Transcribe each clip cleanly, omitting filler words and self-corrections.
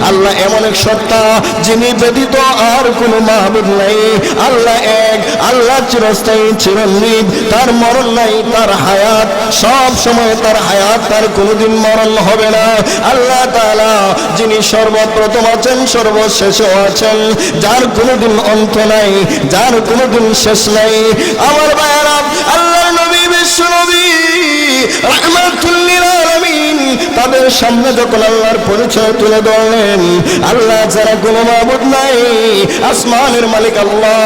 আল্লাহ এমন এক সত্তা যিনি ব্যতীত আর কোনো মাহবুব নাই। আল্লাহ এক, আল্লাহ চিরস্থায়ী চিরঞ্জীব, তার মরণ নাই, তার হায়াত সব সময়, তার হায়াত, তার কোনোদিন মরণ হবে না। আল্লাহ তাআলা যিনি সর্বপ্রথম আছেন, সর্বশেষও আছেন, যার কোনোদিন অন্ত নাই, যার কোনোদিন শেষ নাই। আমার ভাইয়েরা, আল্লাহর নবী, বিশ্ব নবী রাহমাতুল লিল আলামিন তাদের সামনে যখন আল্লাহর পরিচয় তুলে ধরলেন, আল্লাহ ছাড়া কোনো মাবুদ নাই, আসমানের মালিক আল্লাহ,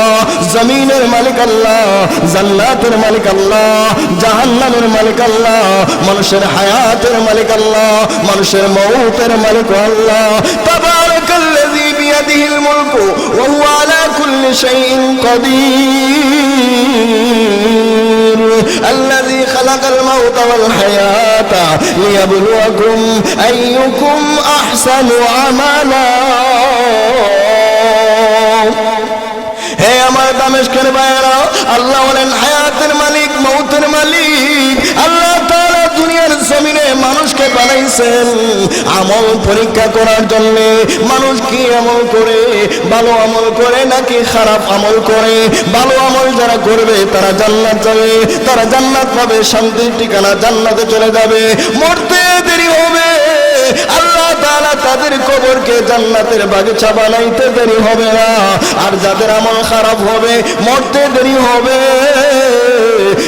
জমিনের মালিক আল্লাহ, জান্নাতের মালিক আল্লাহ, জাহান্নামের মালিক আল্লাহ, মানুষের হায়াতের মালিক আল্লাহ, মানুষের মউতের মালিক আল্লাহ। তাবারাকাল্লাযী বিয়াদিহিল মুলকু ওয়া হুয়া আলা কুল্লি শাইইন কাদির আল্লাযী খালাকাল মাউতা ওয়াল হায়াতা লিয়াবলুয়াকুম আইয়ুকুম আহসানু আমালা। হে আমার দামেস্কের ভাইয়েরা, আল্লাহ হলেন হায়াতের মালিক, মউতের মালিক। আল্লাহ তাআলা দুনিয়ার জমিনে মানুষকে বানাইছেন আমল পরীক্ষা করার জন্য। মানুষ কি আমল করে, ভালো আমল করে নাকি খারাপ আমল করে? ভালো আমল যারা করবে তারা জান্নাত যাবে, তারা জান্নাত পাবে, শান্তির ঠিকানা জান্নাতে চলে যাবে। মরতে দেরি হবে, আল্লাহ তাআলা তাদের কবরকে জান্নাতের বাগিচা বানাইতে দেরি হবে না। আর যাদের আমল খারাপ হবে, মরতে দেরি হবে,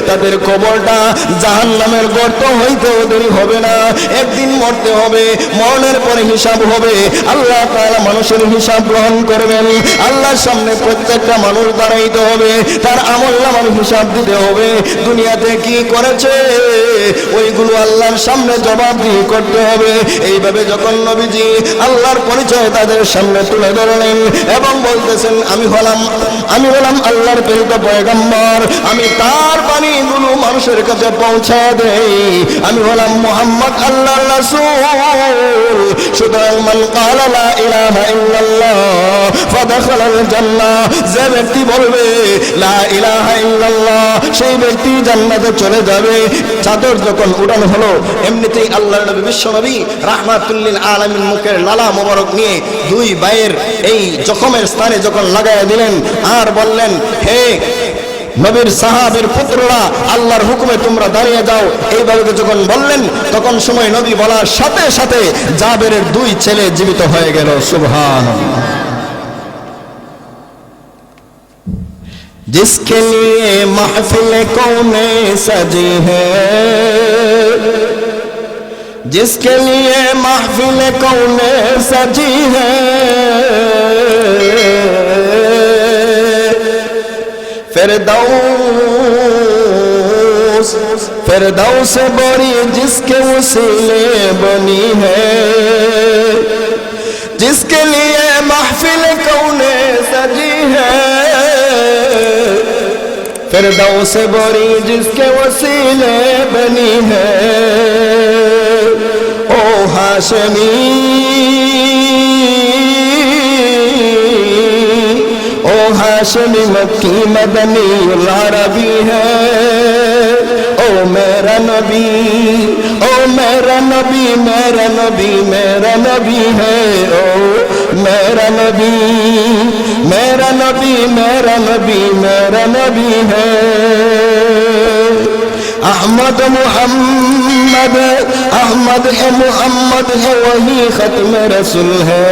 তাদের কবরটা জাহান্নামের গর্ত হইতেও দেরি হবে না। একদিন মরতে হবে, মরণের পরে হিসাব হবে। আল্লাহ তাআলা মানুষের হিসাব গ্রহণ করবেন। আল্লাহর সামনে প্রত্যেকটা মানুষ দাঁড়াইতে হবে, তার আমল নামার হিসাব দিতে হবে। দুনিয়াতে কি করেছে ওইগুলো আল্লাহর সামনে জবাবদিহি করতে হবে। এইভাবে যখন নবীজি আল্লাহর পরিচয় তাদের সামনে তুলে ধরলেন এবং বলতেছেন, আমি হলাম আল্লাহর প্রেরিত পয়গম্বর, আমি তার বাণীগুলো মানুষের কাছে পৌঁছায় দেই, আমি হলাম মুহাম্মদ আল্লাহর রাসূল। সুতরাং মান ক্বালা লা ইলাহা ইল্লাল্লাহ ফাদাখালাল জান্নাহ, যে ব্যক্তি বলবে লা ইলাহা ইল্লাল্লাহ, সেই ব্যক্তি জান্নাতে চলে যাবে। চাদর যখন উড়ানো হলো, এমনিতেই আল্লাহর নবী বিশ্ব নবী রাহমাতুল লিল আলামিন মুখের লালা মোবারক নিয়ে দুই ভাইয়ের এই জখমের স্থানে যখন লাগাইয়া দিলেন আর বললেন, হে নবীর সাহাবীর পুত্ররা, আল্লাহর হুকুমে তোমরা দাঁড়িয়ে যাও। এইভাবে যখন বললেন, তখন সময় নবী বলার সাথে সাথে জাবেরের দুই ছেলে জীবিত হয়ে গেল। সুবহানাল্লাহ। जिसके लिए महफिल कौने सजी है, जिसके लिए महफिल कौने सजी है, फिरदौस बड़ी जिसके वसीले बनी है, जिसके लिए महफिल कौने सजी है, फिरदौस बड़ी जिसके वसीले बनी है। ओ हाशमी, ओ हाशमी मक्की मदनी अरबी है। ओ मेरा नबी, ओ मेरा नबी, मेरा नबी, मेरा नबी है। ओ मेरा नबी, मेरा नबी, मेरा नबी, मेरा नबी है। अहमद मुहम्मद, अहमद है मुहम्मद है, वही खत्म रसूल है।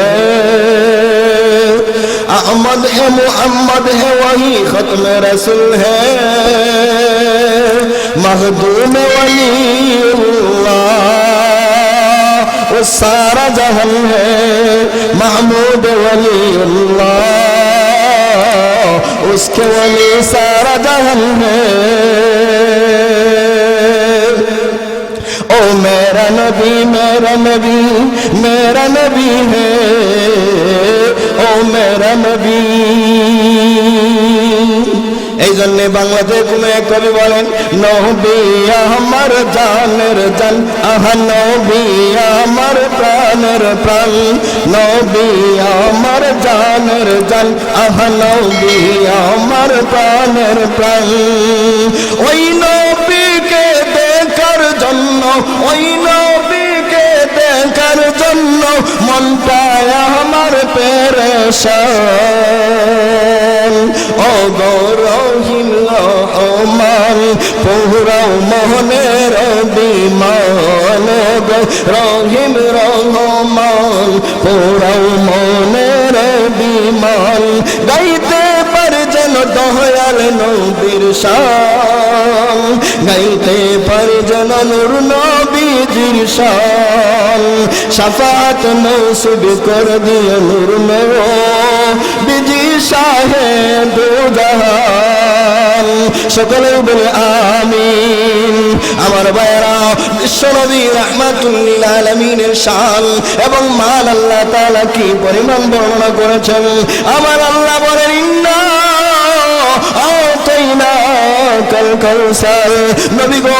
अहमद है मुहम्मद है, वही खत्म रसूल है। मखदूम वलीउल्लाह वो सारा जहान है। महमूद वलीउल्लाह उसके वली सारा जहान है। ओ मेरा नबी, मेरा नबी, मेरा नबी है। ओ मेरा नबी। এই জন্য বাংলাতে কোন এক কবি বলেন, নবী আমার জানের জান, আহা নবী আমার প্রাণের প্রাণ, নবী আমার জানের জান, আহা নবী আমার প্রাণের প্রাণ। ওই নবীকে দেখার জন্য, ওই নবীকে দেখার যার জন্য মনটা আমার পেরেশান ও গো রহিম রহমান পুরাও মোহনের বিমান গো রহিম রহমান পুরাও মোহনের বিমান গাইতে পারে যেন দয়াল নবীর শান গাইতে পারে যেন নূর নবীজির শান শাফাত নসিব করে দিও নূর নবীজি শাহে দু জাহান সকলে বলে আমিন আমার ভাইরা বিশ্বনবী রাহমাতুল লিল আলামিনের শান এবং মান আল্লাহ তাআলা কি পরিমাণ বর্ণনা করেছেন আমার আল্লাহ বলেন ইন্না আতাইনা কাল কাউসার নবী গো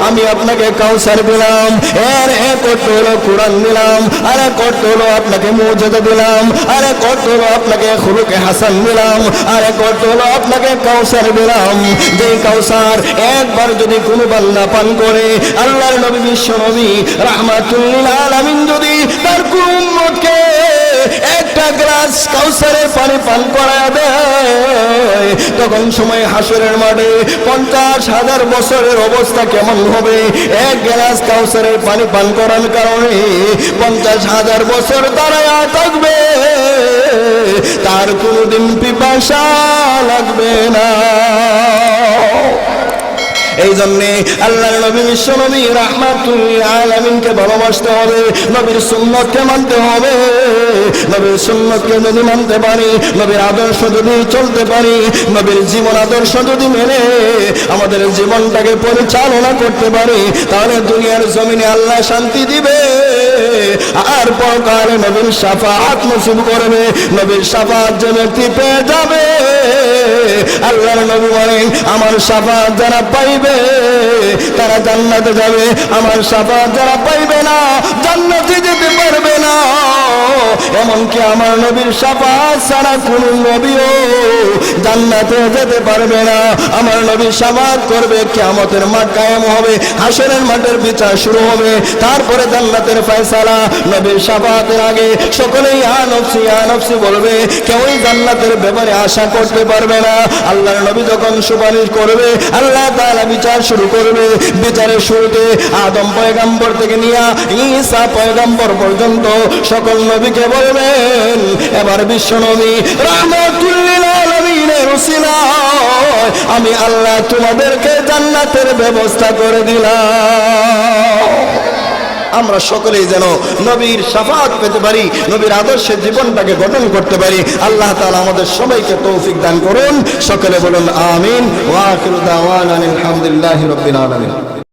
আমি আপনাকে কাউসার দিলাম এর এক হলো কুরআন দিলাম আর এক হলো আপনাকে মুজিজা দিলাম আর এক হলো আপনাকে খুলুকে হাসান দিলাম আর এক হলো আপনাকে কাউসার দিলাম যে কাউসার একবার যদি কোনো বান্দা পান করে আল্লাহর নবী বিশ্ব নবী রাহমাতুল লিল আলামিন যদি তার কোন উম্মতকে একটা গ্লাস কাউসারের পানি পান করায় দেয় তখন সময় হাসরের মাঠে 50,000 বছরের অবস্থা কেমন হবে এক গ্লাস কাউসারের পানি পান করার কারণে 50,000 বছর দাঁড়ায়া থাকবে তার কোনোদিন পিপাসা লাগবে না এই জন্যে আল্লাহর নবী বিশ্ব নবী রাহমাতুল লিল আলামিনকে ভালোবাসতে হবে নবীর সুন্নতকে মানতে হবে নবীর সুন্নতকে যদি মানতে পারি নবীর আদর্শ যদি চলতে পারি নবীর জীবন আদর্শ যদি মেনে আমাদের জীবনটাকে পরিচালনা করতে পারি তাহলে দুনিয়ার জমিনে আল্লাহ শান্তি দিবে আর পরকালে নবীর শাফাআত নসিব করবে নবীর শাফাআত যে ব্যক্তি পেয়ে যাবে আল্লাহর নবী বলেন আমার শাফাআত যারা পাইবে তারা জান্নাতে যাবে আমার শাফাআত যারা পাইবে না জান্নাতে যেতে পারবে না এমনকি আমার নবীর শাফাআত ছাড়া কোনো নবীও জান্নাতে যেতে পারবে না আমার নবী শাফাআত করবে কিয়ামতের মাঠ কায়েম হবে হাসরের মাঠের বিচার শুরু হবে তারপরে জান্নাতের ফয়সালা নবীর শাফাআতের আগে সকলেই ইয়া নফসি বলবে কেউই জান্নাতের ব্যাপারে আশা করতে পারবে না আল্লাহর নবী যখন সুপারিশ করবে আল্লাহ তাআলা বিচার শুরু করবে বিচারের শুরুতে আদম পয়গম্বর থেকে নিয়ে ঈসা পয়গম্বর পর্যন্ত সকল নবীকে বলবেন এবার বিশ্ব নবী রাহমাতুল লিল আলামিনের উসিলায় আমি আল্লাহ তোমাদেরকে জান্নাতের ব্যবস্থা করে দিলাম আমরা সকলেই যেন নবীর শাফাআত পেতে পারি নবীর আদর্শে জীবনটাকে গঠন করতে পারি আল্লাহ তাআলা আমাদের সবাইকে তৌফিক দান করুন সকলে বলুন আমিন ওয়া আখিরু দাওয়ানা আলহামদুলিল্লাহি রাব্বিল আলামিন